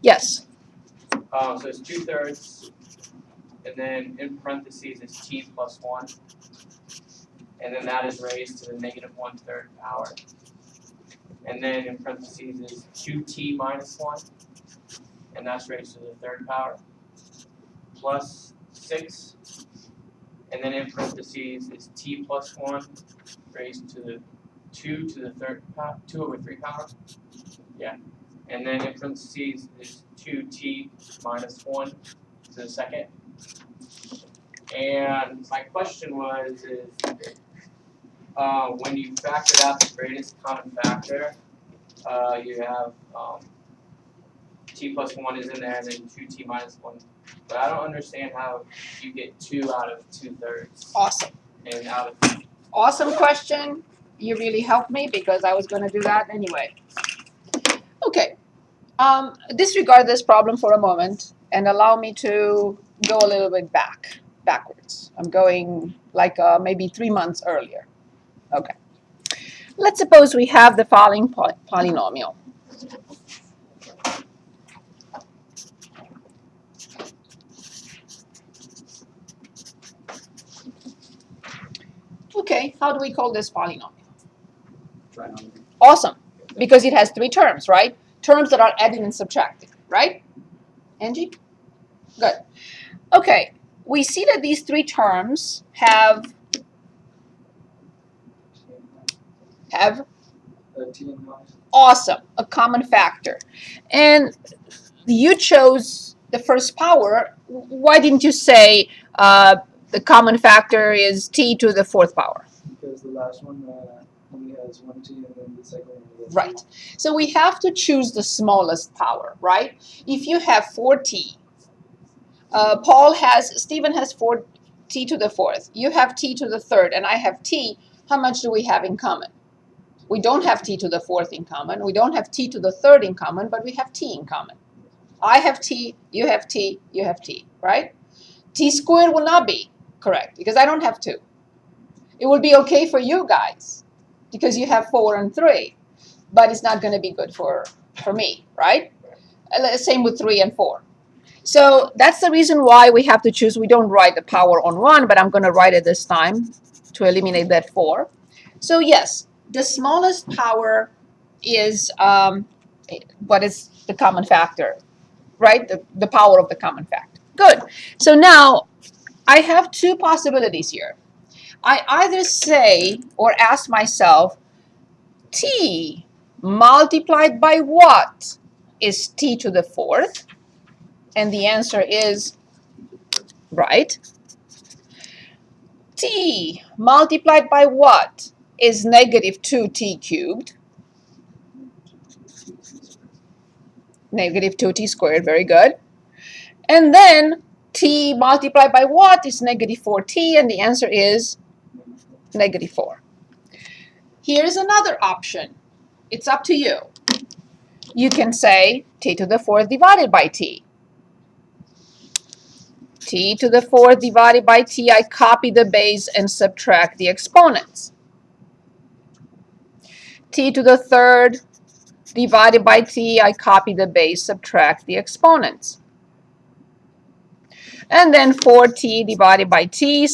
Yes. So it's 2/3, and then in parentheses is t plus 1, and then that is raised to the negative 1/3 power. And then in parentheses is 2t minus 1, and that's raised to the third power, plus 6. And then in parentheses is t plus 1 raised to the 2 to the third power, 2/3 power. Yeah. And then in parentheses is 2t minus 1 to the second. And my question was, when you factored out the greatest common factor, you have t plus 1 is in there, and then 2t minus 1. But I don't understand how you get 2 out of 2/3. Awesome. And out of Awesome question. You really helped me because I was going to do that anyway. Okay. Disregard this problem for a moment and allow me to go a little bit backwards. I'm going like maybe 3 months earlier. Okay. Let's suppose we have the following polynomial. Okay, how do we call this polynomial? Trinomial. Awesome, because it has 3 terms, right? Terms that are added and subtracted, right? Angie? Good. Okay, we see that these 3 terms have T in common. awesome, a common factor. And you chose the first power. Why didn't you say the common factor is t to the 4th power? Because the last one only has 1 t, and then the second one has Right. So we have to choose the smallest power, right? If you have 4t, Stephen has 4t to the 4th. You have t to the 3rd, and I have t. How much do we have in common? We don't have t to the 4th in common. We don't have t to the 3rd in common, but we have t in common. I have t, you have t, you have t, right? T squared will not be correct because I don't have 2. It will be okay for you guys because you have 4 and 3, but it's not going to be good for me, right? Same with 3 and 4. So that's the reason why we have to choose. We don't write the power on 1, but I'm going to write it this time to eliminate that 4. So yes, the smallest power is what is the common factor, right? The power of the common factor. Good. So now I have 2 possibilities here. I either say or ask myself, t multiplied by what is t to the 4th? And the answer is right. T multiplied by what is negative 2t cubed? Negative 2t squared, very good. And then t multiplied by what is negative 4t? And the answer is negative 4. Here's another option. It's up to you. You can say t to the 4th divided by t. T to the 4th divided by t, I copy the base and subtract the exponents. T to the 3rd divided by t, I copy the base, subtract the exponents. And then 4t divided by t,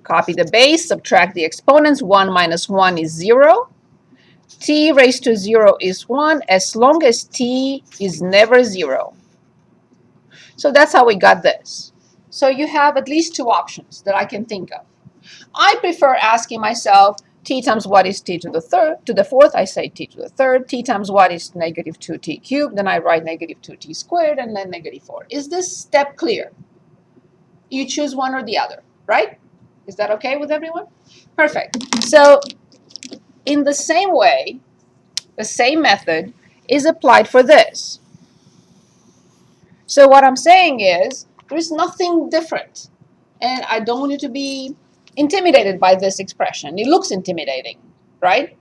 copy the base, subtract the exponents. 1 minus 1 is 0. T raised to 0 is 1 as long as t is never 0. So that's how we got this. So you have at least 2 options that I can think of. I prefer asking myself, t times what is t to the 4th? I say t to the 3rd. T times what is negative 2t cubed? Then I write negative 2t squared and then negative 4. Is this step clear? You choose one or the other, right? Is that okay with everyone? Perfect. So in the same way, the same method is applied for this. So what I'm saying is there's nothing different. And I don't want you to be intimidated by this expression. It looks intimidating, right?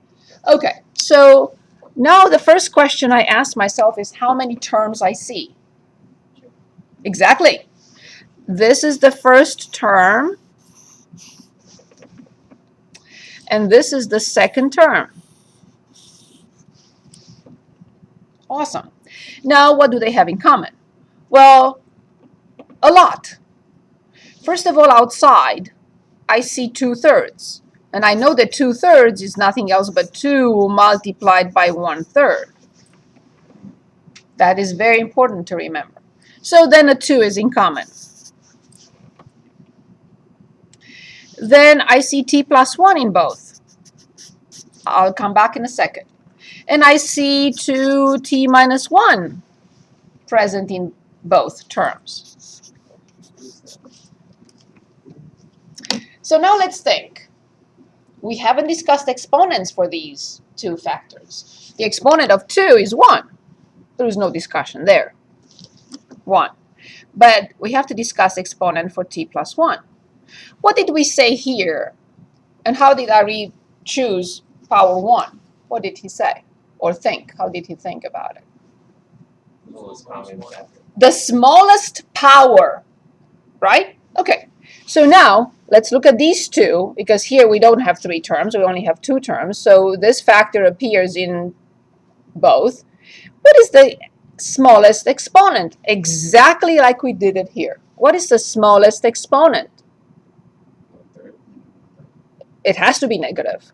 Okay, so now the first question I ask myself is how many terms I see. Exactly. This is the first term. And this is the second term. Awesome. Now, what do they have in common? Well, a lot. First of all, outside, I see 2/3. And I know that 2/3 is nothing else but 2 multiplied by 1/3. That is very important to remember. So then a 2 is in common. Then I see t plus 1 in both. I'll come back in a second. And I see 2t minus 1 present in both terms. So now let's think. We haven't discussed exponents for these two factors. The exponent of 2 is 1. There is no discussion there. 1. But we have to discuss exponent for t plus 1. What did we say here? And how did Ari choose power 1? What did he say? Or think? How did he think about it? The smallest power, right? Okay. So now, let's look at these two, because here we don't have 3 terms, we only have 2 terms, so this factor appears in both. What is the smallest exponent? Exactly like we did it here. What is the smallest exponent? It has to be negative.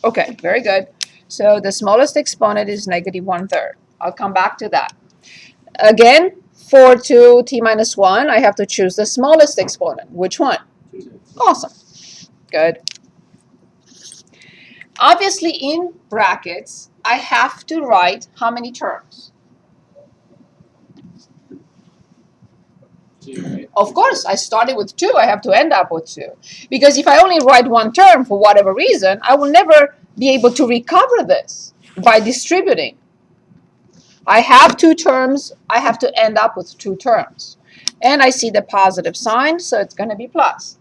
Okay, very good. So the smallest exponent is negative 1/3. I'll come back to that. Again, for 2t minus 1, I have to choose the smallest exponent. Which one? Awesome. Good. Obviously, in brackets, I have to write how many terms? Of course, I started with 2. I have to end up with 2. Because if I only write one term for whatever reason, I will never be able to recover this by distributing. I have 2 terms. I have to end up with 2 terms. And I see the positive sign, so it's going to be plus.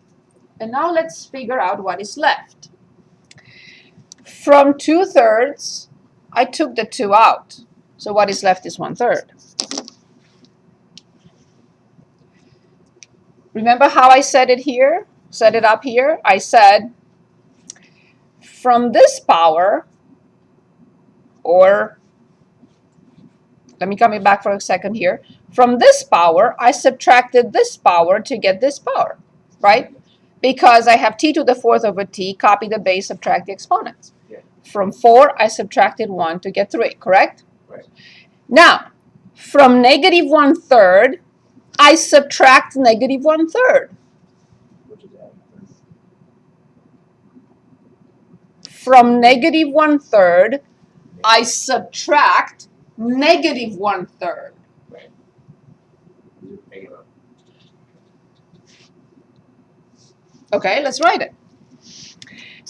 And now let's figure out what is left. From 2/3, I took the 2 out. So what is left is 1/3. Remember how I set it here? Set it up here? I said from this power, or let me come back for a second here. From this power, I subtracted this power to get this power, right? Because I have t to the 4th over t, copy the base, subtract the exponents. Yeah. From 4, I subtracted 1 to get 3, correct? Right. Now, from negative 1/3, I subtract negative 1/3. From negative 1/3, I subtract negative 1/3. Right. Okay, let's write it.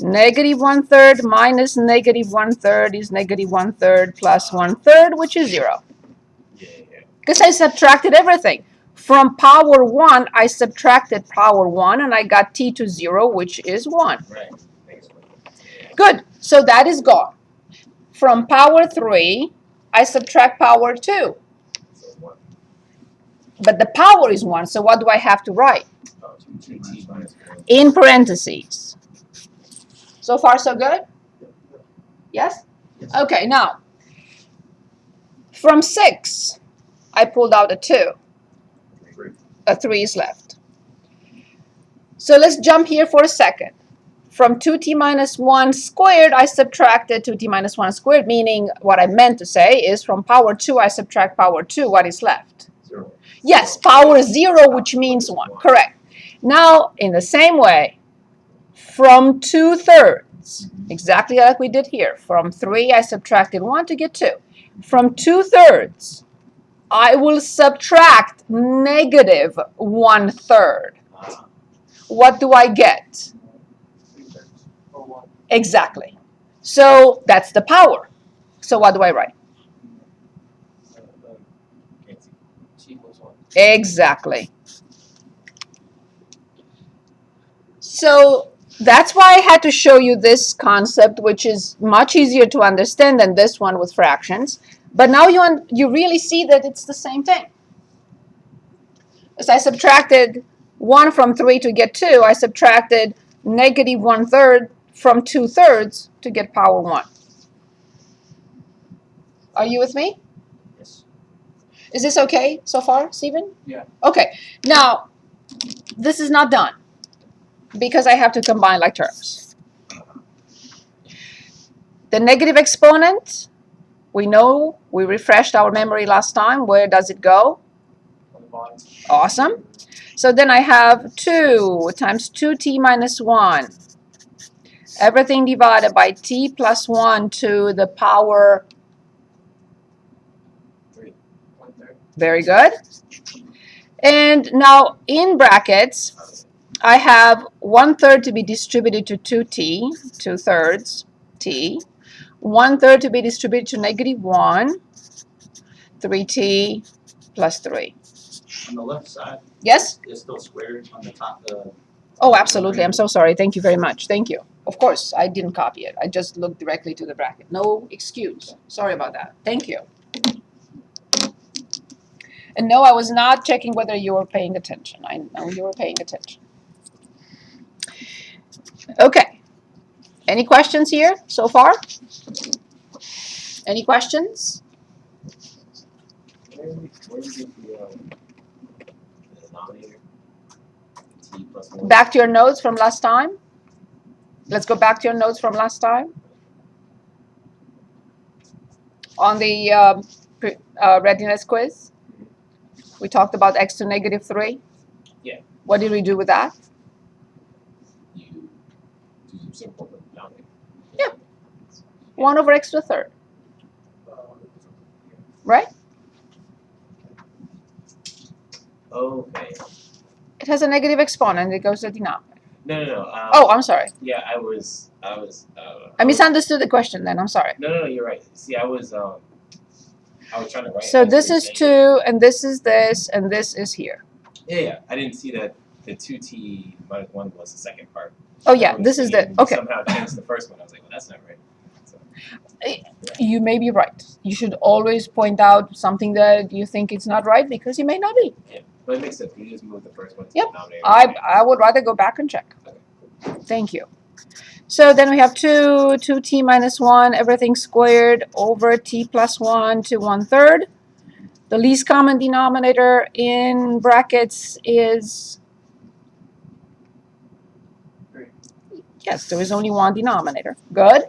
Negative 1/3 minus negative 1/3 is negative 1/3 plus 1/3, which is 0. Because I subtracted everything. From power 1, I subtracted power 1, and I got t to 0, which is 1. Right. Good. So that is gone. From power 3, I subtract power 2. But the power is 1, so what do I have to write? In parentheses. So far, so good? Yes? Okay, now, from 6, I pulled out a 2. A 3 is left. So let's jump here for a second. From 2t minus 1 squared, I subtracted 2t minus 1 squared, meaning what I meant to say is from power 2, I subtract power 2. What is left? 0. Yes, power 0, which means 1. Correct. Now, in the same way, from 2/3, exactly like we did here. From 3, I subtracted 1 to get 2. From 2/3, I will subtract negative 1/3. What do I get? Exactly. So that's the power. So what do I write? T equals 1. Exactly. So that's why I had to show you this concept, which is much easier to understand than this one with fractions. But now you really see that it's the same thing. As I subtracted 1 from 3 to get 2, I subtracted negative 1/3 from 2/3 to get power 1. Are you with me? Yes. Is this okay so far, Stephen? Yeah. Okay. Now, this is not done because I have to combine like terms. The negative exponent, we know, we refreshed our memory last time. Where does it go? On the bottom. Awesome. So then I have 2 times 2t minus 1. Everything divided by t plus 1 to the power. 3. 1/3. Very good. And now in brackets, I have 1/3 to be distributed to 2t, 2/3 t. 1/3 to be distributed to -1, 3t plus 3. On the left side, Yes? it's still squared on the top. Oh, absolutely. I'm so sorry. Thank you very much. Thank you. Of course, I didn't copy it. I just looked directly to the bracket. No excuse. Sorry about that. Thank you. And no, I was not checking whether you were paying attention. I know you were paying attention. Okay. Any questions here so far? Any questions? Where do we get the denominator? T plus 1. Back to your notes from last time. Let's go back to your notes from last time. On the readiness quiz, we talked about x to -3. Yeah. What did we do with that? You do some simple with the denominator. 1 over x to the third, right? Okay. It has a negative exponent. It goes to the denominator. No. Oh, I'm sorry. Yeah, I was. I misunderstood the question then. I'm sorry. No, you're right. See, I was trying to write. So X this and is saying- 2, and this is this, and this is here. Yeah. I didn't see that the 2t minus 1 was the second part. Oh, yeah. I was This is the, thinking we okay. Somehow changed the first one. I was like, well, that's not right. So, You may be right. You should always point out something that you think it's not right because you may not be. yeah, but it makes sense. We just moved the first one to Yep. the denominator. I would rather go back and check. Thank you. So then we have 2t minus 1, everything squared over t plus 1 to 1/3. The least common denominator in brackets is, 3. yes, there is only one denominator. Good.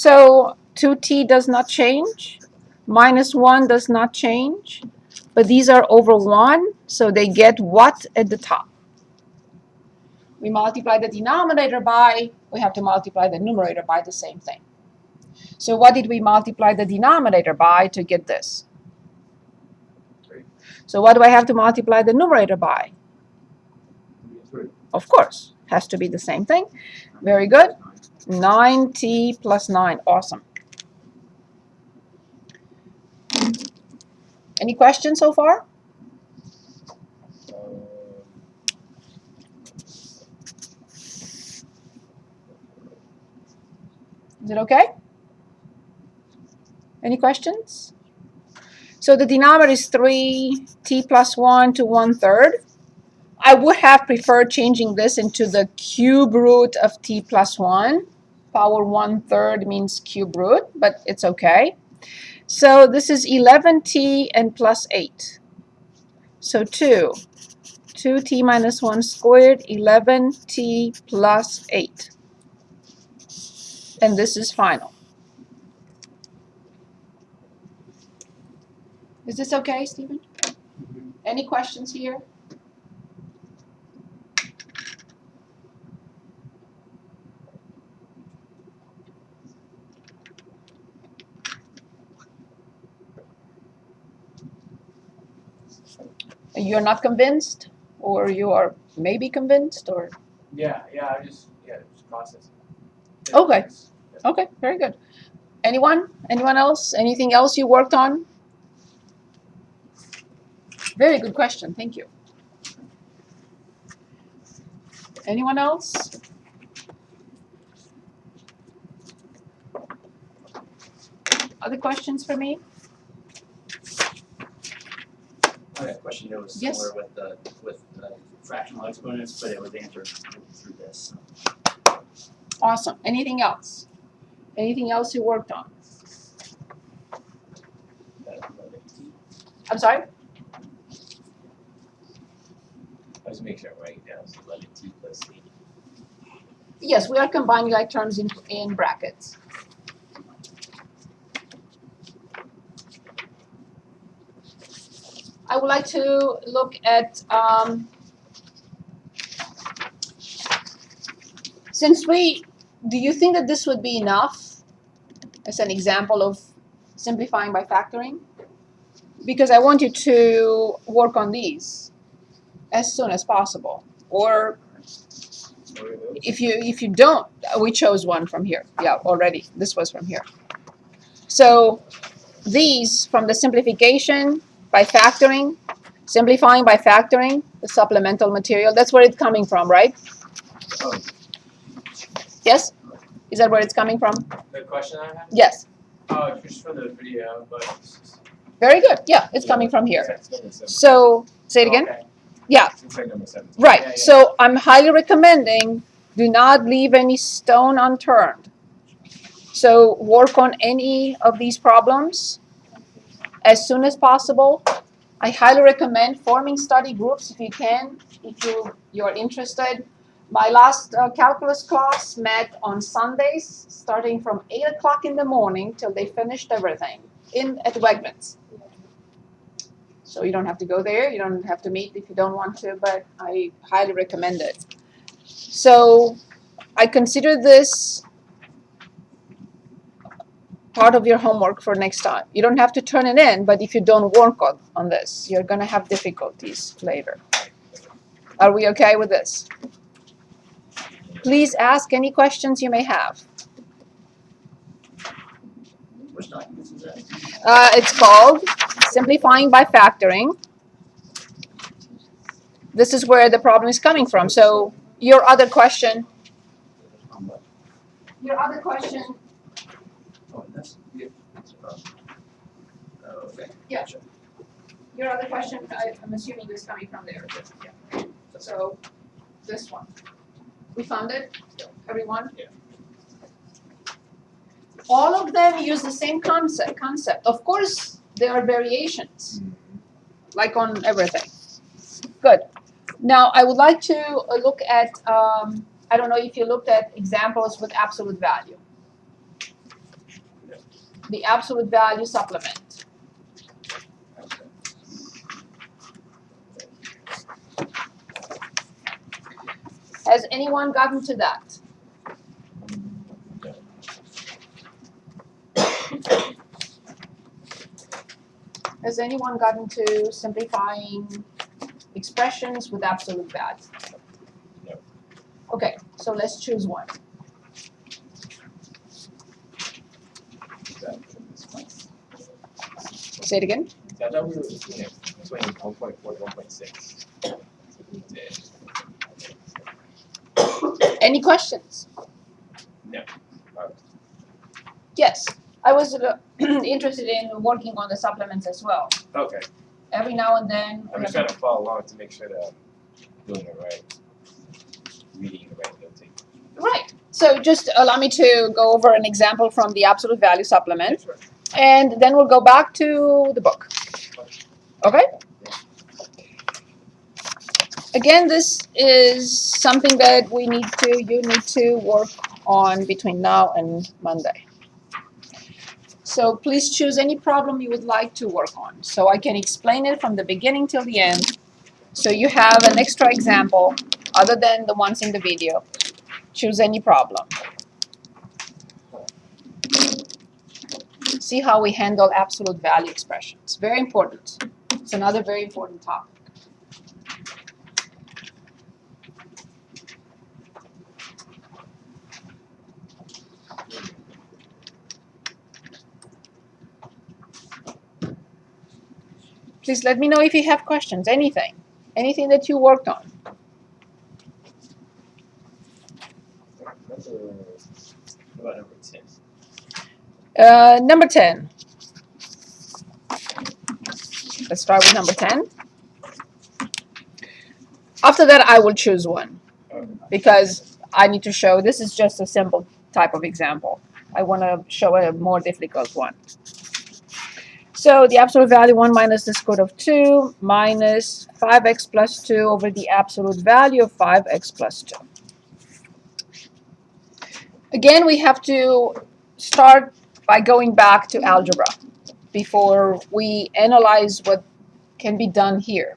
So 2t does not change. -1 does not change. But these are over 1, so they get what at the top? We multiply the denominator by, we have to multiply the numerator by the same thing. So what did we multiply the denominator by to get this? 3. So what do I have to multiply the numerator by? 3. Of course, has to be the same thing. Very good. 9t plus 9. Awesome. Any questions so far? Is it okay? Any questions? So the denominator is 3t plus 1 to 1/3. I would have preferred changing this into the cube root of t plus 1. Power 1/3 means cube root, but it's okay. So this is 11t and plus 8. So 2t minus 1 squared, 11t plus 8. And this is final. Is this okay, Stephen? Any questions here? You're not convinced, or you are maybe convinced, or Yeah, just process. Okay. Okay, very good. Anyone? Anyone else? Anything else you worked on? Very good question. Thank you. Anyone else? Other questions for me? I had a question that was Yes. similar with the fractional exponents, but it was answered through this. Awesome. Anything else? Anything else you worked on? I'm sorry? Let's make sure I'm writing down, so 11t plus 8. Yes, we are combining like terms in brackets. I would like to look at, do you think that this would be enough as an example of simplifying by factoring? Because I want you to work on these as soon as possible. Or if you don't, we chose one from here. Yeah, already. This was from here. So these from the simplification by factoring, simplifying by factoring, the supplemental material, that's where it's coming from, right? Oh, Yes? Is that where it's coming from? The question I have? Yes. Oh, it's just from the video, but it's just. Very good. Yeah, it's coming from here. It's number 7. So, say it again. Okay. Yeah, It's like number 7. right. Yeah, yeah. So I'm highly recommending do not leave any stone unturned. So work on any of these problems as soon as possible. I highly recommend forming study groups if you can, if you're interested. My last calculus class met on Sundays, starting from 8 o'clock in the morning till they finished everything at Wegmans. So you don't have to go there, you don't have to meet if you don't want to, but I highly recommend it. So I consider this part of your homework for next time. You don't have to turn it in, but if you don't work on this, you're going to have difficulties later. Are we okay with this? Please ask any questions you may have. Which documents is that? It's called Simplifying by Factoring. This is where the problem is coming from. So your other question. Your other question. Oh, that's, yeah. Oh, okay. Yeah. Gotcha. Your other question, I'm assuming, is coming from there. Yeah. So this one. We found it? Everyone? Yeah. All of them use the same concept. Of course, there are variations, like on everything. Good. Now, I would like to look at, I don't know if you looked at examples with absolute value. The absolute value supplement. Has anyone gotten to that? Has anyone gotten to simplifying expressions with absolute value? No. Okay, so let's choose one. Say it again. I thought we were looking at between 1.4 and 1.6. Any questions? No. Yes, I was interested in working on the supplements as well. Okay. Every now and then. I'm just trying to follow along to make sure that I'm doing it right. Reading the right notation. Right. So just allow me to go over an example from the absolute value supplement, Sure. and then we'll go back to the book. Okay? Again, this is something that you need to work on between now and Monday. So please choose any problem you would like to work on, so I can explain it from the beginning till the end, so you have an extra example other than the ones in the video. Choose any problem. See how we handle absolute value expressions. Very important. It's another very important topic. Please let me know if you have questions, anything that you worked on. What about number 10? Number 10. Let's start with number 10. After that, I will choose one because I need to show this is just a simple type of example. I want to show a more difficult one. So the absolute value 1 minus the square root of 2 minus 5x plus 2 over the absolute value of 5x plus 2. Again, we have to start by going back to algebra before we analyze what can be done here.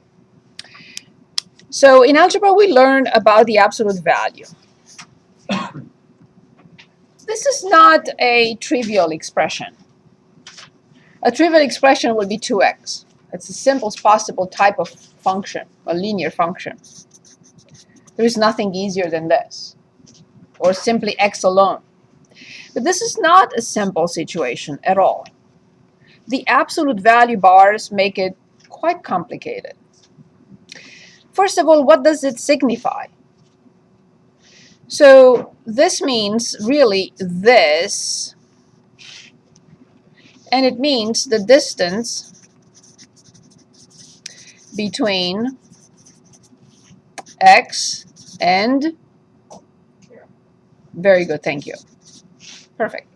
So in algebra, we learn about the absolute value. This is not a trivial expression. A trivial expression will be 2x. It's the simplest possible type of function, a linear function. There is nothing easier than this, or simply x alone. But this is not a simple situation at all. The absolute value bars make it quite complicated. First of all, what does it signify? So this means really this, and it means the distance between x and, very good, thank you. Perfect.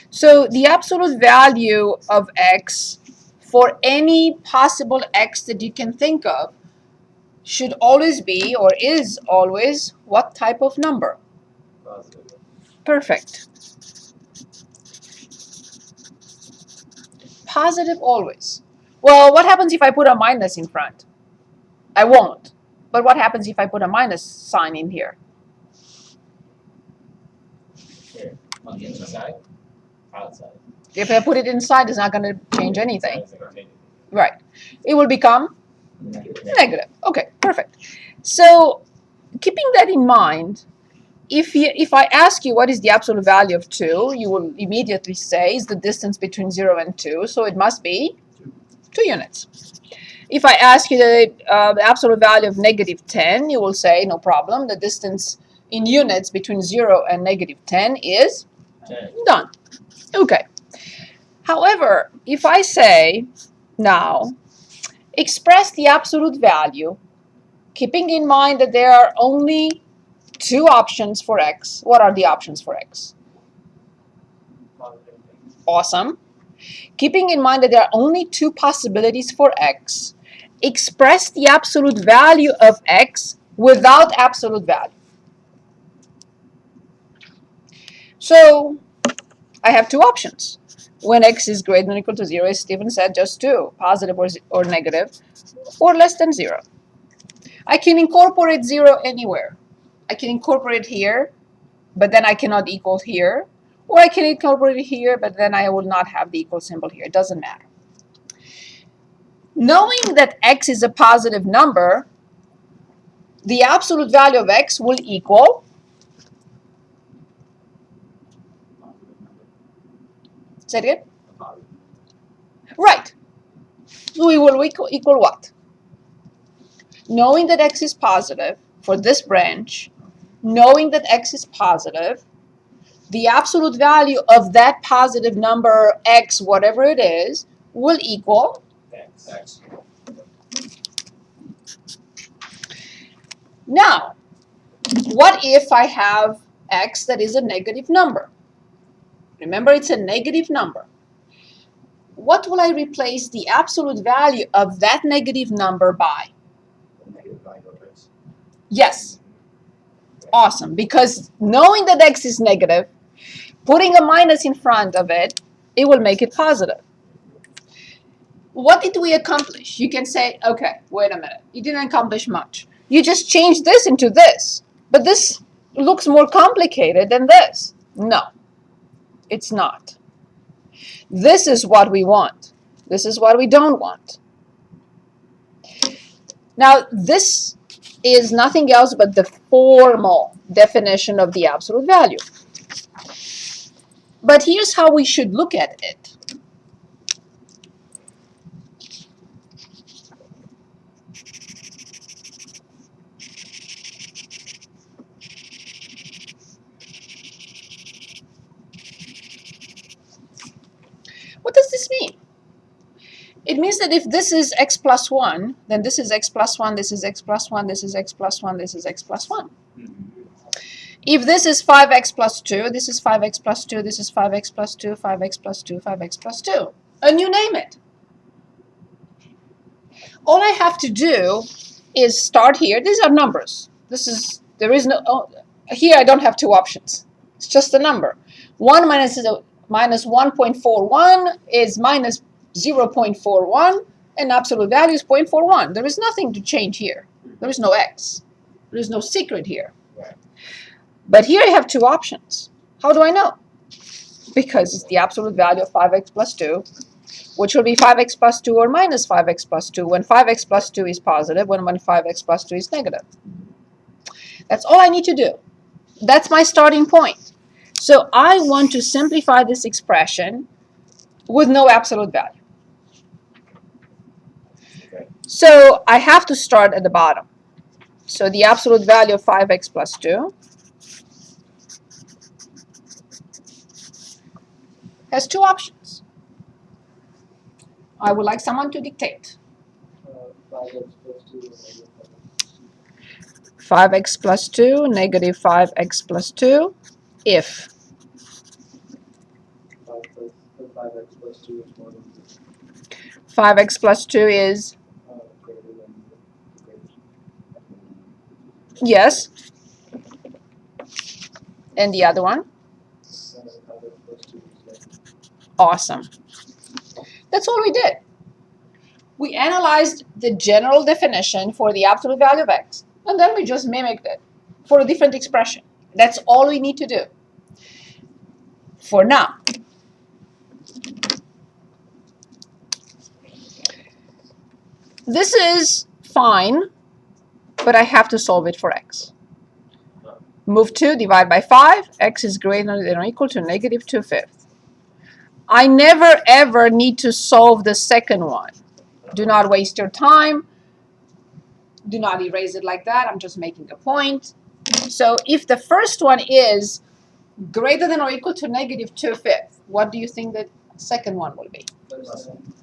So the absolute value of x for any possible x that you can think of should always be, or is always, what type of number? Positive. Perfect. Positive always. Well, what happens if I put a minus in front? I won't. But what happens if I put a minus sign in here? Here, on the inside, outside. If I put it inside, it's not going to change anything. Outside's gonna change it. Right. It will become Negative. negative. Okay, perfect. So keeping that in mind, if I ask you what is the absolute value of 2, you will immediately say is the distance between 0 and 2, so it must be 2 units. If I ask you the absolute value of negative 10, you will say, no problem, the distance in units between 0 and negative 10 is 10. done. Okay. However, if I say now, express the absolute value, keeping in mind that there are only 2 options for x. What are the options for x? Awesome. Keeping in mind that there are only 2 possibilities for x, express the absolute value of x without absolute value. So I have 2 options. When x is greater than or equal to 0, as Stephen said, just 2, positive or negative, or less than 0. I can incorporate 0 anywhere. I can incorporate here, but then I cannot equal here. Or I can incorporate it here, but then I will not have the equal symbol here. It doesn't matter. Knowing that x is a positive number, the absolute value of x will equal, say it again? Right. So we will equal what? Knowing that x is positive for this branch, knowing that x is positive, the absolute value of that positive number x, whatever it is, will equal X. Now, what if I have x that is a negative number? Remember, it's a negative number. What will I replace the absolute value of that negative number by? Negative value of X. Yes. Awesome. Because knowing that x is negative, putting a minus in front of it, it will make it positive. What did we accomplish? You can say, okay, wait a minute. You didn't accomplish much. You just changed this into this. But this looks more complicated than this. No, it's not. This is what we want. This is what we don't want. Now, this is nothing else but the formal definition of the absolute value. But here's how we should look at it. What does this mean? It means that if this is x plus 1, then this is x plus 1, this is x plus 1, this is x plus 1, this is x plus 1. If this is 5x plus 2, this is 5x plus 2, this is 5x plus 2, 5x plus 2, 5x plus 2. and you name it. All I have to do is start here. These are numbers. There is no, here I don't have two options. It's just a number. 1 minus 1.41 is minus 0.41, and absolute value is 0.41. There is nothing to change here. There is no x. There is no secret here. Right. But here I have two options. How do I know? Because it's the absolute value of 5x plus 2, which will be 5x plus 2 or minus 5x plus 2 when 5x plus 2 is positive, when 5x plus 2 is negative. That's all I need to do. That's my starting point. So I want to simplify this expression with no absolute value. Okay. So I have to start at the bottom. So the absolute value of 5x plus 2 has two options. I would like someone to dictate. 5x plus 2 5x plus 2, negative negative 5. 5x plus 2, if 5x plus 2 is more than 5x plus 2 is, greater than greater. yes, and the other one, 5x plus 2 is less. awesome. That's all we did. We analyzed the general definition for the absolute value of x, and then we just mimicked it for a different expression. That's all we need to do for now. This is fine, but I have to solve it for x. Move 2, divide by 5, x is greater than or equal to negative 2/5. I never ever need to solve the second one. Do not waste your time. Do not erase it like that. I'm just making a point. So if the first one is greater than or equal to negative 2/5, what do you think the second one will be? Less than.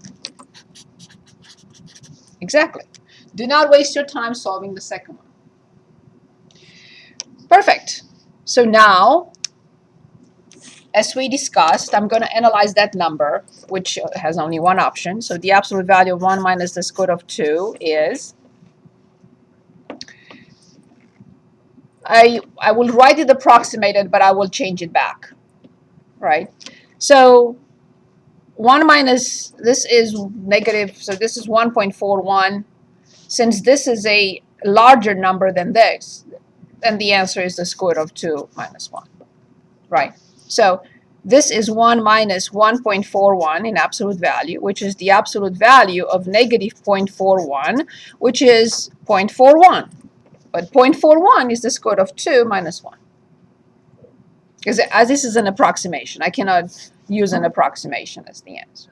Exactly. Do not waste your time solving the second one. Perfect. So now, as we discussed, I'm going to analyze that number, which has only one option. So the absolute value of 1 minus the square root of 2 is, I will write it approximated, but I will change it back, right? So 1 minus, this is negative, so this is 1.41. Since this is a larger number than this, then the answer is the square root of 2 minus 1, right? So this is 1 minus 1.41 in absolute value, which is the absolute value of negative 0.41, which is 0.41. But 0.41 is the square root of 2 minus 1. Because as this is an approximation, I cannot use an approximation as the answer.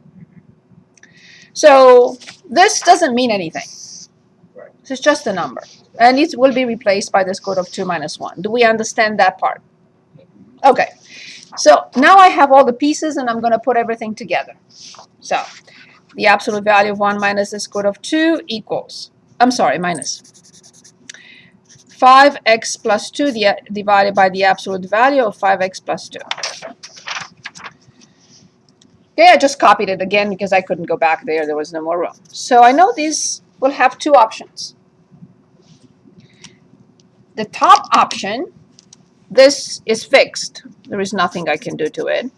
So this doesn't mean anything. Right. This is just a number. And it will be replaced by the square root of 2 minus 1. Do we understand that part? Okay. So now I have all the pieces, and I'm going to put everything together. So the absolute value of 1 minus the square root of 2 equals, minus 5x plus 2 divided by the absolute value of 5x plus 2. Okay, I just copied it again because I couldn't go back there. There was no more room. So I know these will have two options. The top option, this is fixed. There is nothing I can do to it.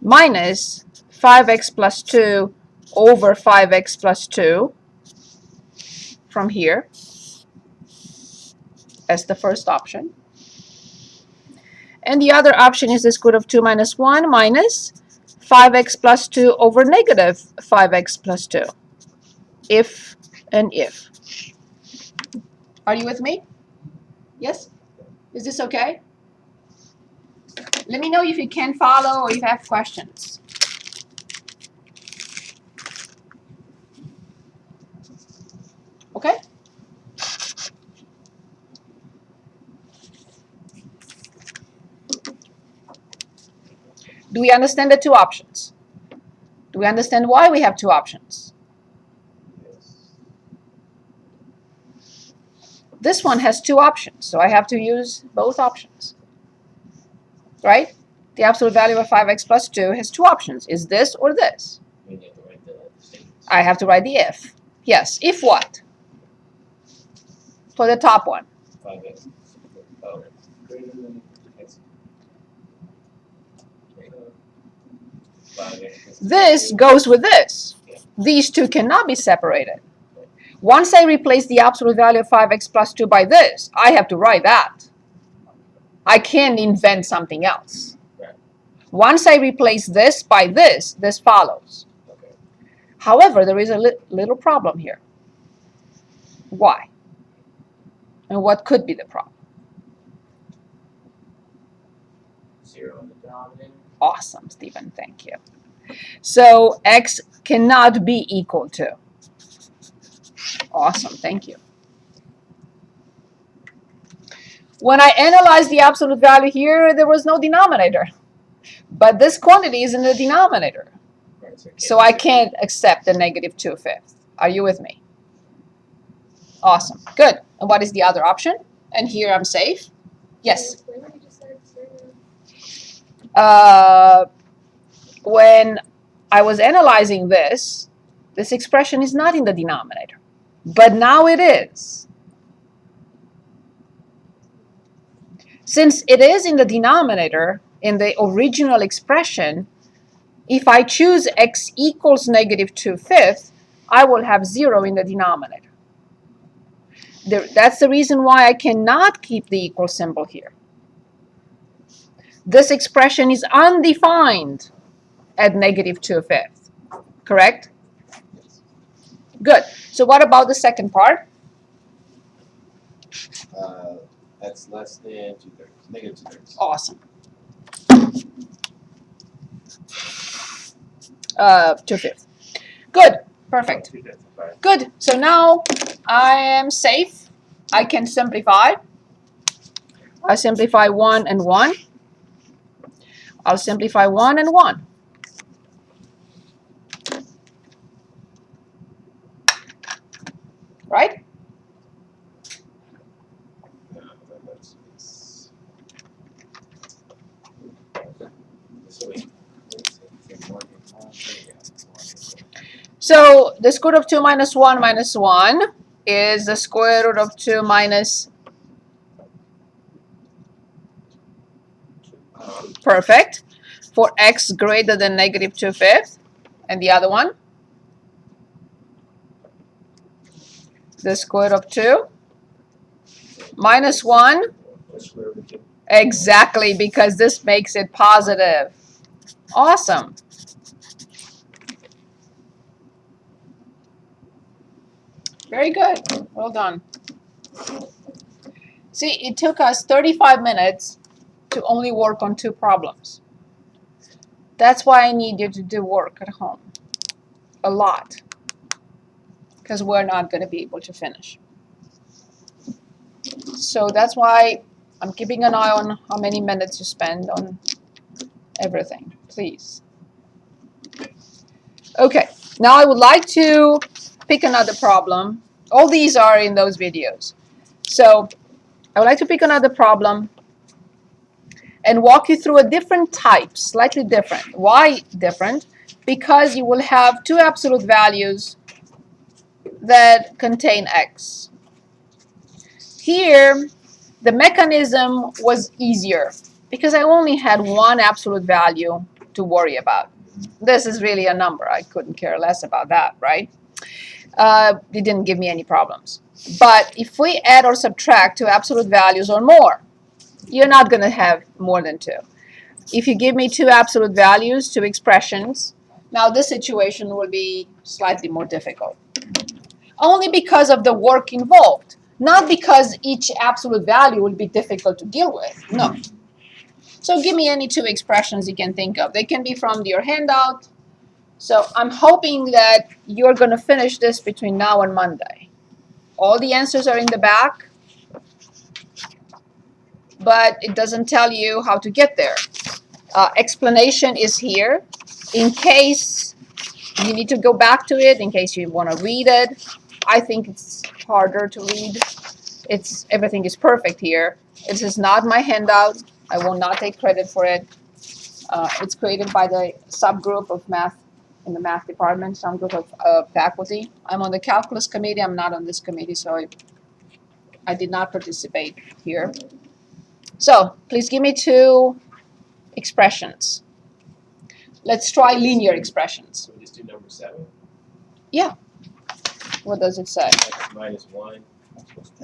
Minus 5x plus 2 over 5x plus 2 from here as the first option. And the other option is the square root of 2 minus 1 minus 5x plus 2 over negative 5x plus 2. If and if. Are you with me? Yes? Is this okay? Let me know if you can follow or if you have questions. Okay? Do we understand the two options? Do we understand why we have two options? This one has two options, so I have to use both options. Right? The absolute value of 5x plus 2 has two options. Is this or this? We need to write the statements. I have to write the if. Yes, if what? For the top one. 5x. Oh, Greater than x. 5x. This goes with this. These two cannot be separated. Once I replace the absolute value of 5x plus 2 by this, I have to write that. I can't invent something else. Right. Once I replace this by this, this follows. Okay. However, there is a little problem here. Why? And what could be the problem? 0 in the denominator. Awesome, Stephen, thank you. So x cannot be equal to. Awesome, thank you. When I analyzed the absolute value here, there was no denominator. But this quantity is in the denominator. Right, so, So I can't accept the negative 2/5. Are you with me? Awesome, good. And what is the other option? And here I'm safe. Yes? When I was analyzing this, this expression is not in the denominator. But now it is. Since it is in the denominator, in the original expression, if I choose x equals negative 2/5, I will have 0 in the denominator. That's the reason why I cannot keep the equal symbol here. This expression is undefined at negative 2/5, correct? Good. So what about the second part? That's less than 2/3, negative 2/3. Awesome. 2/5. Good. Perfect. 2/5, right. Good. So now I am safe. I can simplify. I simplify 1 and 1. I'll simplify 1 and 1. Right? So the square root of 2 minus 1 is the square root of 2 minus. Perfect. For x greater than negative 2/5. And the other one? The square root of 2 minus 1. Exactly, because this makes it positive. Awesome. Very good. Well done. See, it took us 35 minutes to only work on 2 problems. That's why I need you to do work at home. A lot. Because we're not going to be able to finish. So that's why I'm keeping an eye on how many minutes you spend on everything. Please. Okay. Now I would like to pick another problem. All these are in those videos. So I would like to pick another problem and walk you through a different type, slightly different. Why different? Because you will have 2 absolute values that contain x. Here, the mechanism was easier because I only had 1 absolute value to worry about. This is really a number. I couldn't care less about that, right? It didn't give me any problems. But if we add or subtract 2 absolute values or more, you're not going to have more than 2. If you give me 2 absolute values, 2 expressions, now this situation will be slightly more difficult. Only because of the work involved, not because each absolute value will be difficult to deal with. No. So give me any 2 expressions you can think of. They can be from your handout. So I'm hoping that you're going to finish this between now and Monday. All the answers are in the back, but it doesn't tell you how to get there. Explanation is here in case you need to go back to it, in case you want to read it. I think it's harder to read. Everything is perfect here. This is not my handout. I will not take credit for it. It's created by the subgroup of math in the math department, some group of faculty. I'm on the calculus committee. I'm not on this committee, so I did not participate here. So please give me two expressions. Let's try linear expressions. So we just do number 7. What does it say? X minus 1,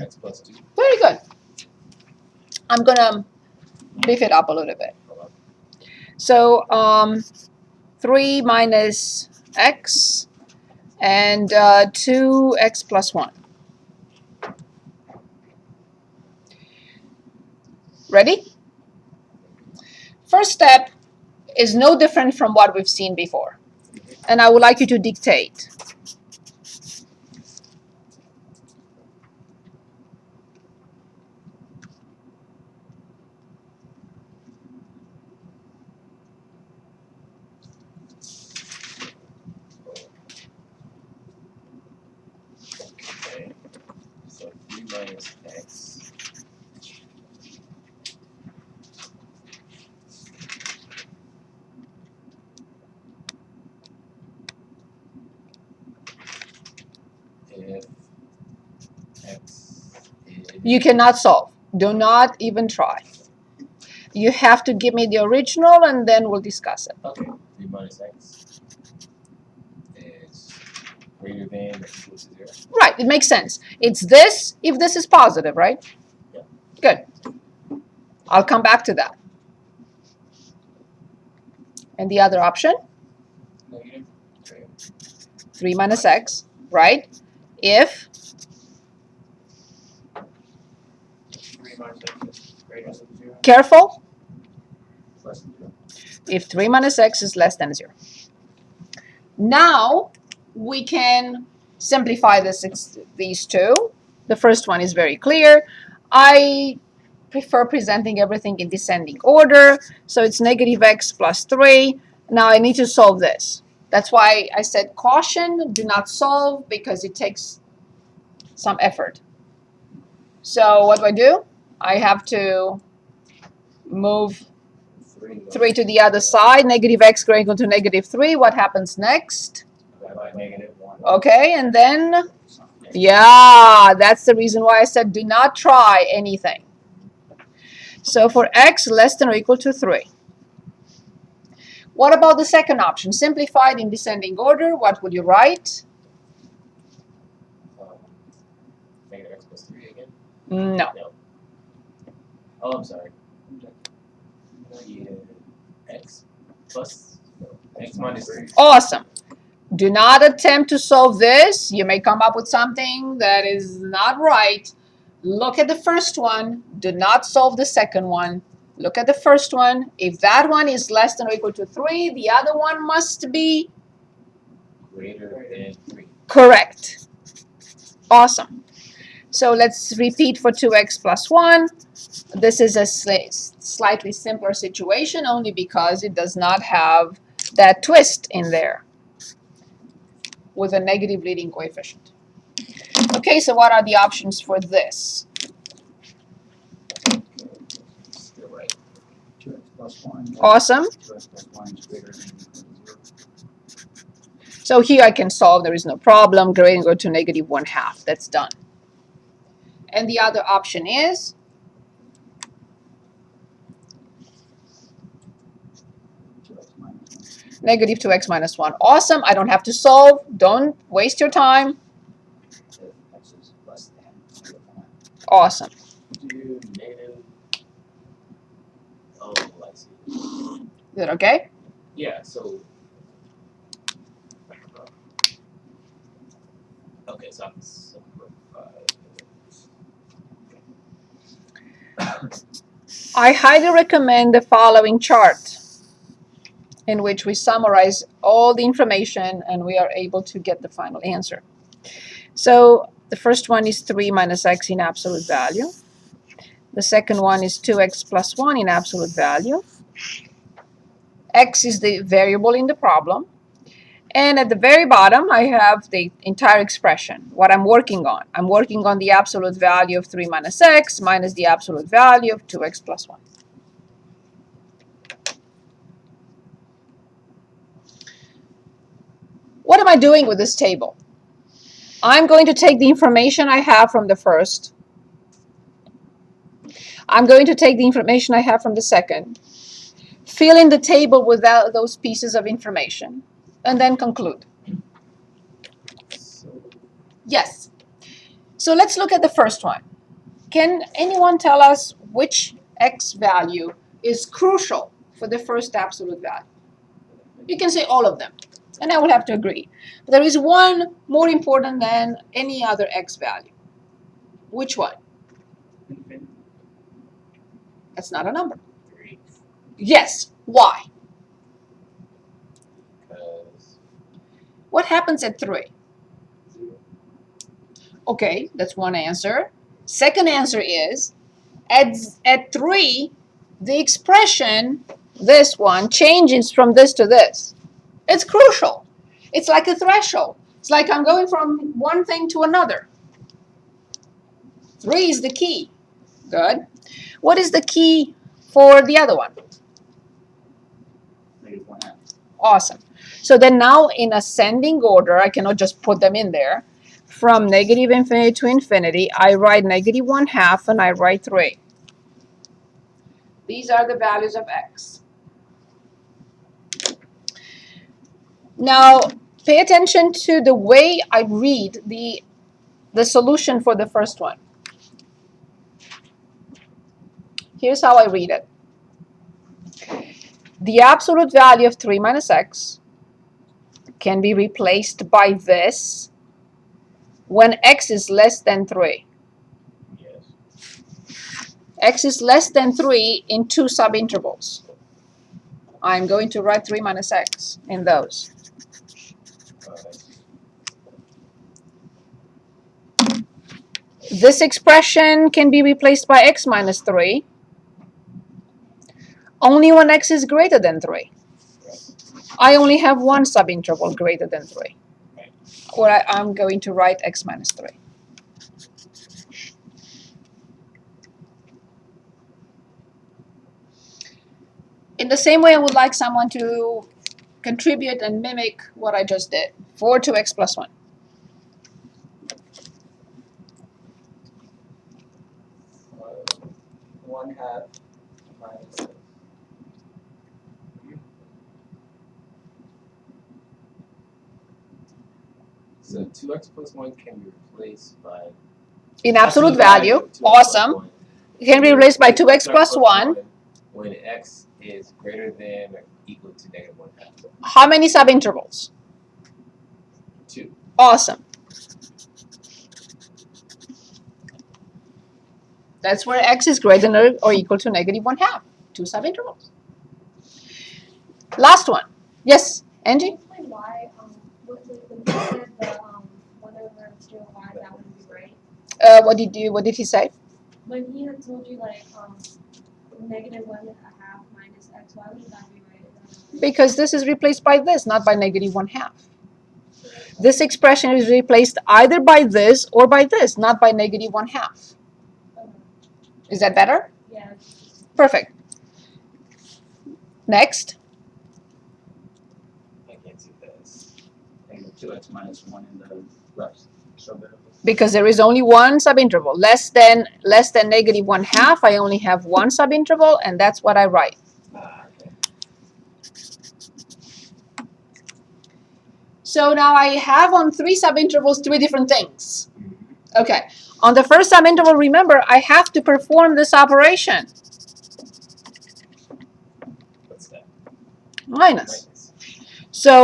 x plus 2. Very good. I'm gonna beef it up a little bit. So 3 minus x and 2x plus 1. Ready? First step is no different from what we've seen before. And I would like you to dictate. Okay. So 3 minus x. If x is You cannot solve. Do not even try. You have to give me the original and then we'll discuss it. okay, 3 minus x is greater than or equal to 0. Right, it makes sense. It's this if this is positive, right? Yeah. Good. I'll come back to that. And the other option, Negative 3 minus x, right? If 3 minus x is greater than 0. careful, Less than 0. if 3 minus x is less than 0. Now we can simplify these two. The first one is very clear. I prefer presenting everything in descending order. So it's negative x plus 3. Now I need to solve this. That's why I said caution, do not solve, because it takes some effort. So what do? I have to move 3 to the other side. Negative x greater equal to negative 3. What happens next? By negative 1. Okay, and then, yeah, that's the reason why I said do not try anything. So for x less than or equal to 3. What about the second option? Simplified in descending order. What would you write? Negative x plus 3 again? No. No. Oh, I'm sorry. Yeah. X plus no, x minus 3. Awesome. Do not attempt to solve this. You may come up with something that is not right. Look at the first one. Do not solve the second one. Look at the first one. If that one is less than or equal to 3, the other one must be Greater than 3. correct. Awesome. So let's repeat for 2x plus 1. This is a slightly simpler situation only because it does not have that twist in there with a negative leading coefficient. Okay, so what are the options for this? Still right. 2x plus 1. Awesome. 2x plus 1 is greater than or equal to 0. So here I can solve, there is no problem. Greater than or equal to negative 1/2. That's done. And the other option is 2x minus 1. negative 2x minus 1. Awesome. I don't have to solve. Don't waste your time. If x is less than or equal to 1. Awesome. Do negative. Oh, I see. Is that okay? Yeah, so. Okay, so I'm simplify. I highly recommend the following chart in which we summarize all the information and we are able to get the final answer. So the first one is 3 minus x in absolute value. The second one is 2x plus 1 in absolute value. X is the variable in the problem. And at the very bottom, I have the entire expression, what I'm working on. I'm working on the absolute value of 3 minus x minus the absolute value of 2x plus 1. am I doing with this table? I'm going to take the information I have from the first. I'm going to take the information I have from the second, fill in the table without those pieces of information, and then conclude. So, Yes. So let's look at the first one. Can anyone tell us which x value is crucial for the first absolute value? You can say all of them, and I will have to agree. But there is one more important than any other x value. Which one? Infinity. That's not a number. 3. Yes. Why? Because What happens at 3? 0. Okay, that's one answer. Second answer is, at 3, the expression, this one, changes from this to this. It's crucial. It's like a threshold. It's like I'm going from one thing to another. 3 is the key. Good. What is the key for the other one? -1/2. Awesome. So then now in ascending order, I cannot just put them in there. From negative infinity to infinity, I write -1/2 and I write 3. These are the values of x. Now, pay attention to the way I read the solution for the first one. Here's how I read it. The absolute value of 3 minus x can be replaced by this when x is less than 3. Yes. X is less than 3 in 2 subintervals. I'm going to write 3 minus x in those. This expression can be replaced by x minus 3 only when x is greater than 3. I only have one subinterval greater than 3. Where I'm going to write x minus 3. In the same way, I would like someone to contribute and mimic what I just did for 2x plus 1. One half minus x. So 2x plus 1 can be replaced by In absolute value, 2x plus awesome. 1. It can be replaced by 2x plus 1. When x is greater than or equal to -1/2. How many subintervals? 2. Awesome. That's where x is greater than or equal to -1/2. 2 subintervals. Last one. Yes, Angie? Explain why, when you said the 1 over 2 y, that wouldn't be right. What did he say? When he had told you like -1/2 minus x, why would that be right? Because this is replaced by this, not by -1/2. This expression is replaced either by this or by this, not by -1/2. Is that better? Yeah. Perfect. Next. I can't see this. -2x minus 1 in the left subinterval. Because there is only one subinterval. Less than -1/2, I only have one subinterval, and that's what I write. Okay. So now I have on 3 subintervals 3 different things. Okay. On the first subinterval, remember, I have to perform this operation. What's that? Minus. So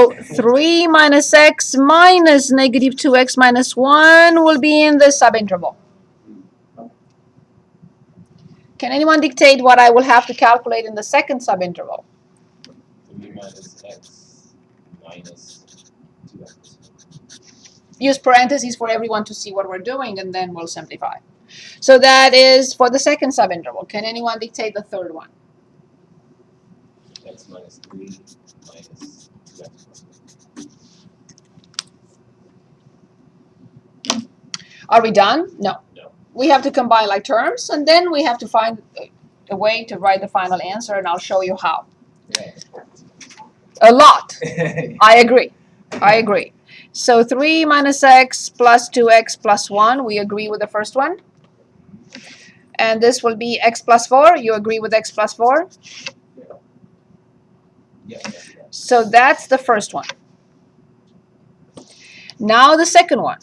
3 minus x minus -2x minus 1 will be in this subinterval. Can anyone dictate what I will have to calculate in the second subinterval? 3 minus x minus 2x. Use parentheses for everyone to see what we're doing, and then we'll simplify. So that is for the second subinterval. Can anyone dictate the third one? X minus 3 minus 2x plus 1. Are we done? No. No. We have to combine like terms, and then we have to find a way to write the final answer, and I'll show you how. Yeah. A lot. I agree. I agree. So 3 minus x plus 2x plus 1, we agree with the first one. And this will be x plus 4. You agree with x plus 4? Yeah. So that's the first one. Now the second one.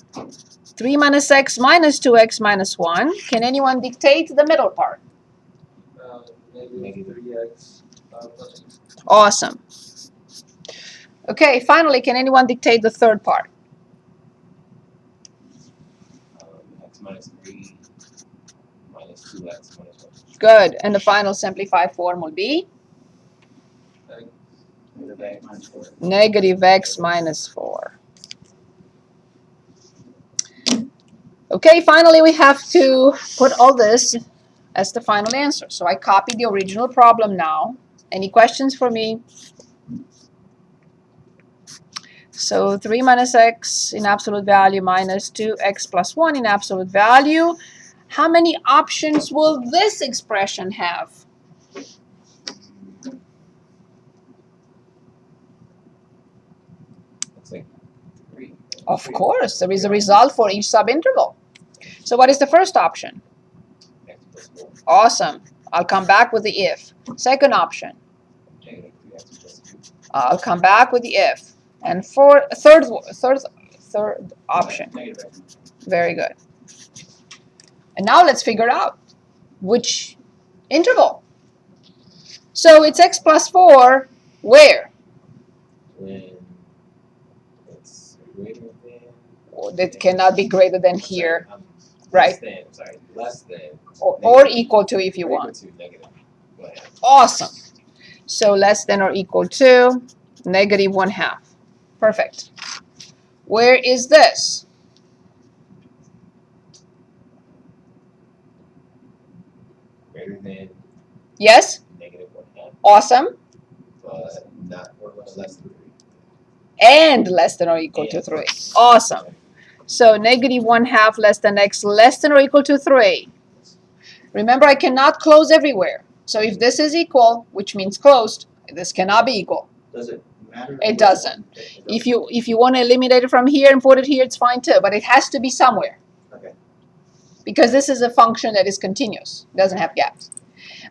3 minus x minus 2x minus 1. Can anyone dictate the middle part? Negative 3x plus x. Awesome. Okay, finally, can anyone dictate the third part? X minus 3 minus 2x minus 1. Good. And the final simplified form will be Negative x minus 4. negative x minus 4. Okay, finally we have to put all this as the final answer. So I copied the original problem now. Any questions for me? So 3 minus x in absolute value minus 2x plus 1 in absolute value. How many options will this expression have? It's like 3. Of course, there is a result for each subinterval. So what is the first option? X plus 4. Awesome. I'll come back with the if. Second option. Negative 3x plus 2. I'll come back with the if. And for third option. Negative x. Very good. And now let's figure out which interval. So it's x plus 4 where? When it's greater than. Oh, that cannot be greater than here. Less Right. than, sorry, less than. Or equal to if you Or equal want. to negative 1/2. Awesome. So less than or equal to negative 1/2. Perfect. Where is this? Greater than Yes? negative 1/2, Awesome. but not or less than 3. And less than or equal to 3. Awesome. So negative 1/2 less than x less than or equal to 3. Remember, I cannot close everywhere. So if this is equal, which means closed, this cannot be equal. Does it matter? It doesn't. If you want to eliminate it from here and put it here, it's fine too, but it has to be somewhere. Okay. Because this is a function that is continuous, doesn't have gaps.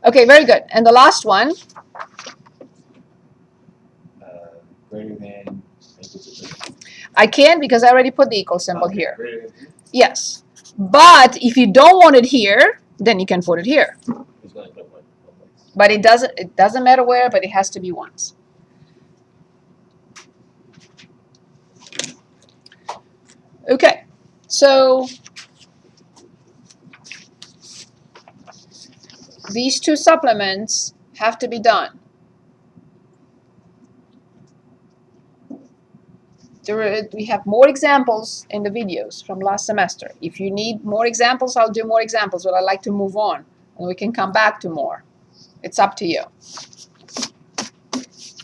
Okay, very good. And the last one, Greater than equal to 3. I can because I already put the equal symbol Okay, here. Greater than 3. Yes. But if you don't want it here, then you can put it here. Who's going to put one place? But it doesn't matter where, but it has to be once. Okay. So these two supplements have to be done. We have more examples in the videos from last semester. If you need more examples, I'll do more examples, but I like to move on, and we can come back to more. It's up to you.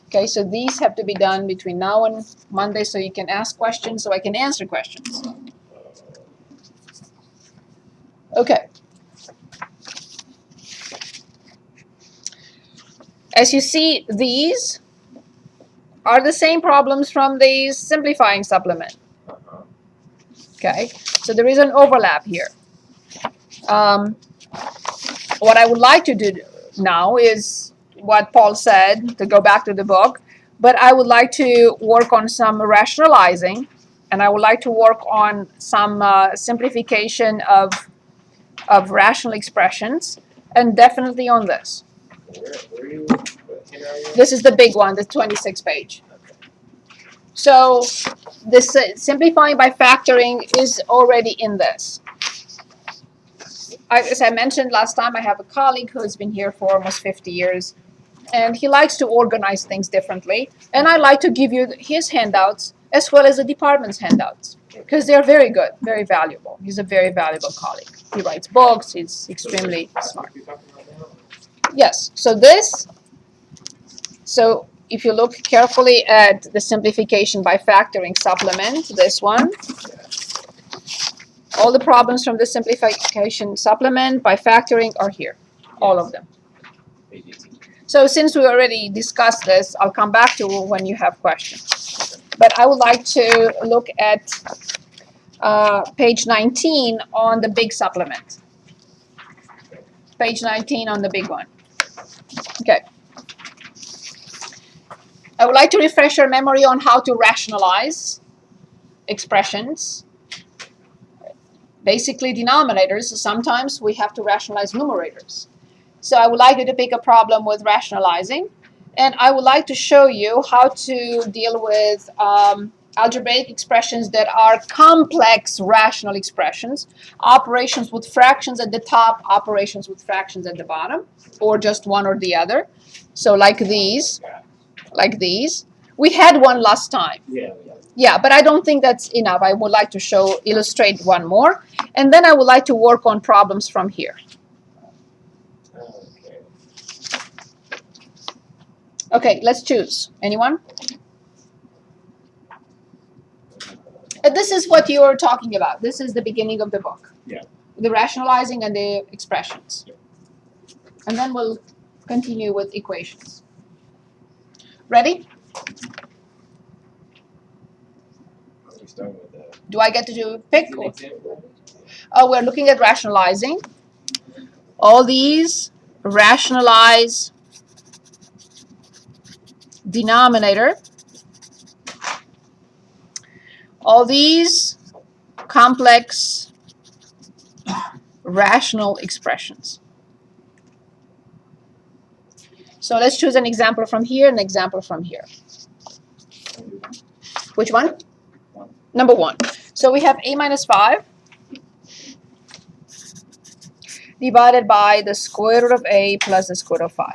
Okay, so these have to be done between now and Monday so you can ask questions, so I can answer questions. Okay. As you see, these are the same problems from the simplifying supplement. Okay, so there is an overlap here. What I would like to do now is what Paul said, to go back to the book, but I would like to work on some rationalizing, and I would like to work on some simplification of rational expressions, and definitely on this. Where are you? What hand are you? This is the big one, the 26th page. So this simplifying by factoring is already in this. As I mentioned last time, I have a colleague who has been here for almost 50 years, and he likes to organize things differently. And I like to give you his handouts as well as the department's handouts, because they're very good, very valuable. He's a very valuable colleague. He writes books, he's extremely smart. Yes, so if you look carefully at the simplification by factoring supplement, this one, all the problems from the simplification supplement by factoring are here, all of them. Page 18. So since we already discussed this, I'll come back to when you have questions. But I would like to look at page 19 on the big supplement. Page 19 on the big one. Okay. I would like to refresh your memory on how to rationalize expressions. Basically denominators, sometimes we have to rationalize numerators. So I would like you to pick a problem with rationalizing, and I would like to show you how to deal with algebraic expressions that are complex rational expressions, operations with fractions at the top, operations with fractions at the bottom, or just one or the other. So like these. Like these. We had one last time. Yeah, but I don't think that's enough. I would like to illustrate one more, and then I would like to work on problems from here. Okay. Okay, let's choose. Anyone? This is what you are talking about. This is the beginning of the book. Yeah. The rationalizing and the expressions. Yeah. And then we'll continue with equations. Ready? We start with Do I get to pick? an example. Oh, we're looking at rationalizing. All these rationalize denominator. All these complex rational expressions. So let's choose an example from here, an example from here. Which one? Number 1. So we have a minus 5 divided by the square root of a plus the square root of 5.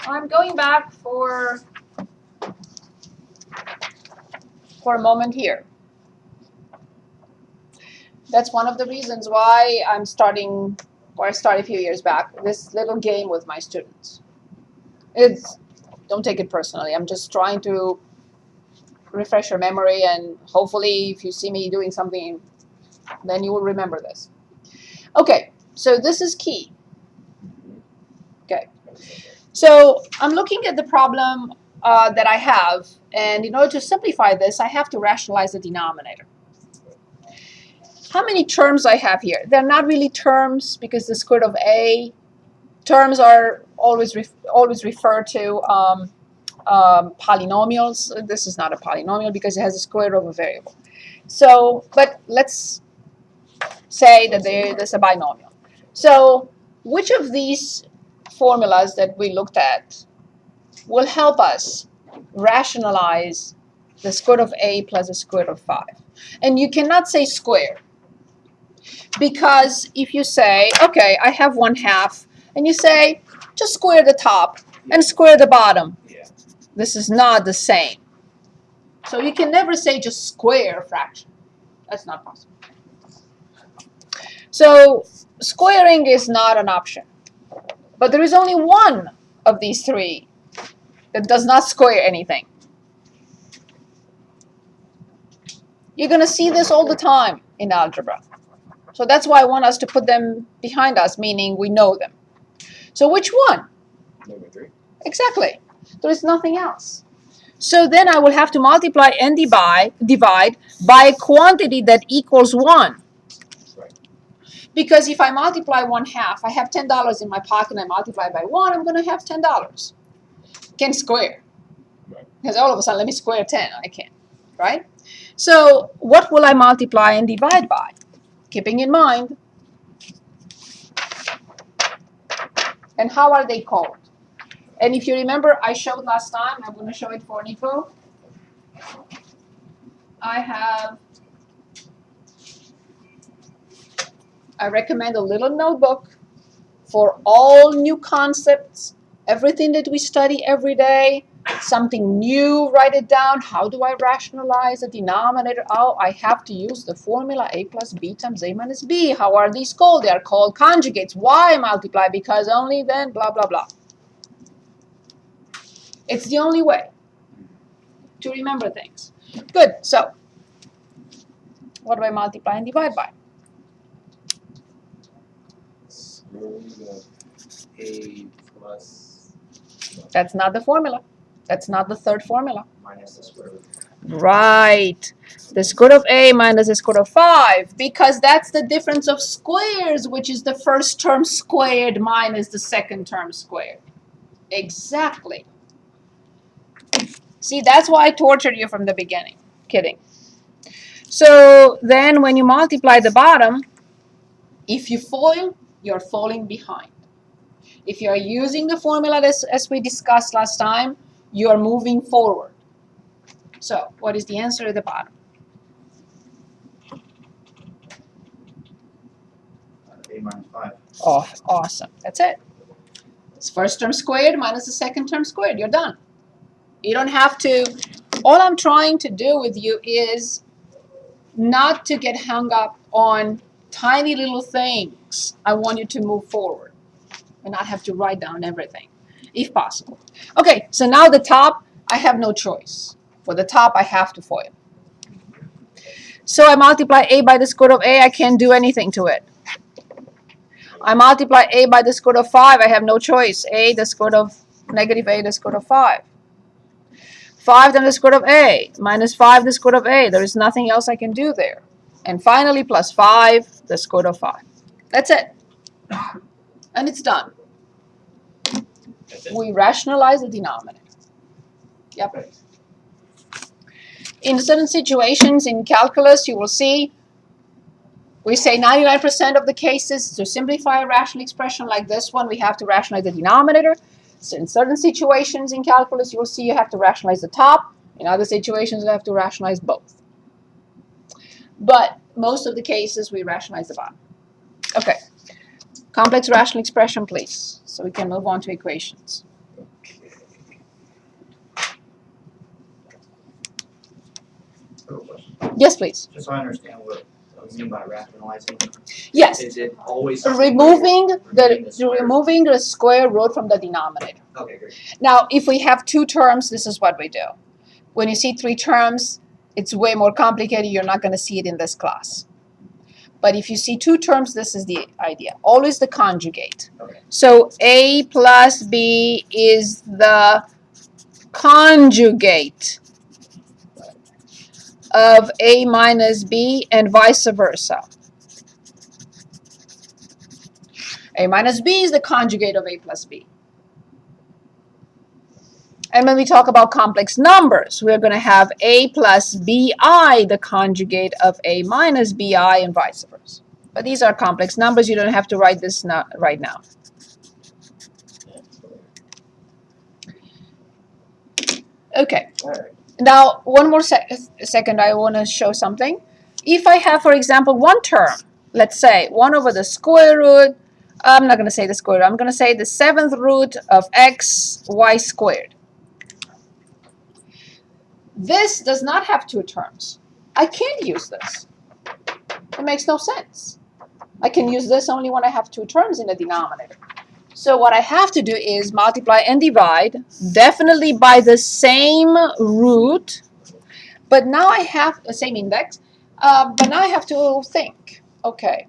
I'm going back for a moment here. That's one of the reasons why I started a few years back, this little game with my students. Don't take it personally. I'm just trying to refresh your memory, and hopefully if you see me doing something, then you will remember this. Okay, so this is key. Okay, so I'm looking at the problem that I have, and in order to simplify this, I have to rationalize the denominator. How many terms I have here? They're not really terms because the square root of a. Terms are always refer to polynomials. This is not a polynomial because it has a square root of a variable. So, but let's say that there's a binomial. So, which of these formulas that we looked at will help us rationalize the square root of a plus the square root of 5? And you cannot say square. Because if you say, okay, I have 1/2, and you say, just square the top and square the bottom. Yeah. This is not the same. So you can never say just square a fraction. That's not possible. So squaring is not an option. But there is only one of these three that does not square anything. You're going to see this all the time in algebra. So that's why I want us to put them behind us, meaning we know them. So which one? Number 3. Exactly. There is nothing else. So then I will have to multiply and divide by a quantity that equals 1. Right. Because if I multiply 1/2, I have $10 in my pocket and I multiply by 1, I'm going to have $10. Can't square. Right. Because all of a sudden, let me square 10. I can't. Right? So what will I multiply and divide by? Keeping in mind, and how are they called? And if you remember, I showed last time, I'm going to show it for Nico. I recommend a little notebook for all new concepts, everything that we study every day, something new, write it down. How do I rationalize a denominator? Oh, I have to use the formula a plus b times a minus b. How are these called? They are called conjugates. Why multiply? Because only then, blah, blah, blah. It's the only way to remember things. Good. So, what do I multiply and divide by? Square root of A plus That's not the formula. That's not the third formula. minus the square root. Right. The square root of a minus the square root of 5, because that's the difference of squares, which is the first term squared minus the second term squared. Exactly. See, that's why I tortured you from the beginning. Kidding. So then when you multiply the bottom, if you FOIL, you're falling behind. If you are using the formula as we discussed last time, you are moving forward. So what is the answer at the bottom? A minus 5. Oh, awesome. That's it. It's first term squared minus the second term squared. You're done. You don't have to. All I'm trying to do with you is not to get hung up on tiny little things. I want you to move forward and not have to write down everything, if possible. Okay, so now the top, I have no choice. For the top, I have to FOIL. So I multiply a by the square root of a. I can't do anything to it. I multiply a by the square root of 5. I have no choice. A, the square root of negative a, the square root of 5. 5 times the square root of a minus 5 the square root of a. There is nothing else I can do there. And finally, plus 5 the square root of 5. That's it. And it's done. That's it. We rationalize the denominator. Yep. In certain situations in calculus, you will see we say 99% of the cases to simplify a rational expression like this one, we have to rationalize the denominator. So in certain situations in calculus, you will see you have to rationalize the top. In other situations, you have to rationalize both. But most of the cases, we rationalize the bottom. Okay. Complex rational expression, please, so we can move on to equations. Yes, please. Just so I understand what you mean by rationalizing. Yes. Is it always Removing removing the square root from the denominator. Okay, great. Now, if we have two terms, this is what we do. When you see three terms, it's way more complicated. You're not going to see it in this class. But if you see two terms, this is the idea. Always the conjugate. Okay. So a plus b is the conjugate of a minus b and vice versa. A minus b is the conjugate of a plus b. And when we talk about complex numbers, we're going to have a plus bi, the conjugate of a minus bi, and vice versa. But these are complex numbers. You don't have to write this right now. Okay. All right. Now, one more second, I want to show something. If I have, for example, one term, let's say 1 over the square root, I'm not going to say the square root, I'm going to say the 7th root of x y squared. This does not have two terms. I can't use this. It makes no sense. I can use this only when I have two terms in the denominator. So what I have to do is multiply and divide, definitely by the same root, but now I have the same index, but now I have to think. Okay.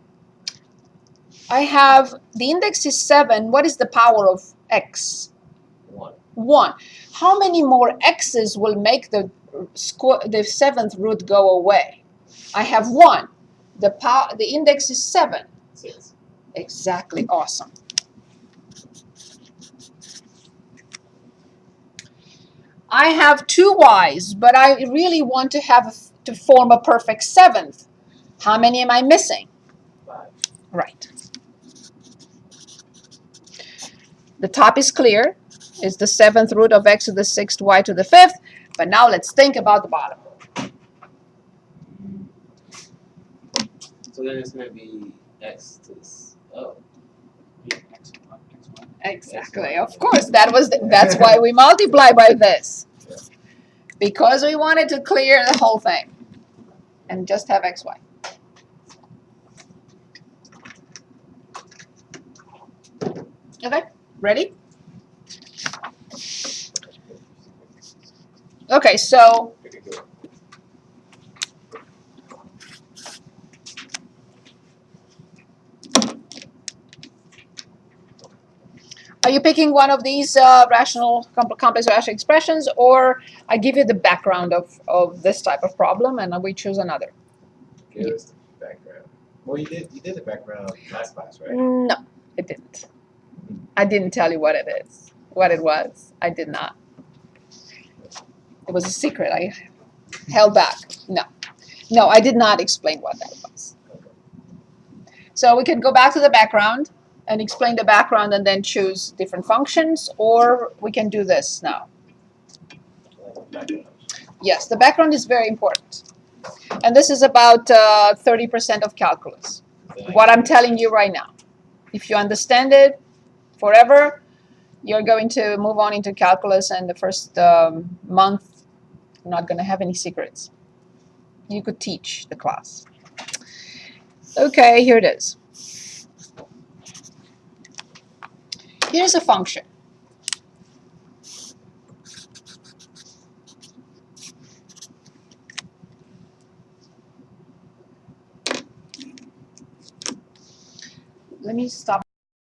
I have, the index is 7. What is the power of x? 1. 1. How many more x's will make the 7th root go away? I have 1. The index is 7. 6. Exactly. Awesome. I have 2 y's, but I really want to form a perfect 7th. How many am I missing? 5. Right. The top is clear. It's the 7th root of x to the 6th, y to the 5th. But now let's think about the bottom. So then it's going to be x to this. Oh. Exactly. Of course, that's why we multiply by this. Because we wanted to clear the whole thing and just have xy. Okay, ready? Okay, so Are you picking one of these complex rational expressions, or I give you the background of this type of problem and we choose another? Give us the background. Well, you did the background last class, right? No, it didn't. I didn't tell you what it is, what it was. I did not. It was a secret. I held back. No, I did not explain what that was. So we can go back to the background and explain the background and then choose different functions, or we can do this now. Yes, the background is very important. And this is about 30% of calculus. What I'm telling you right now. If you understand it forever, you're going to move on into calculus, and the first month, you're not going to have any secrets. You could teach the class. Okay, here it is. Here's a function. Let me stop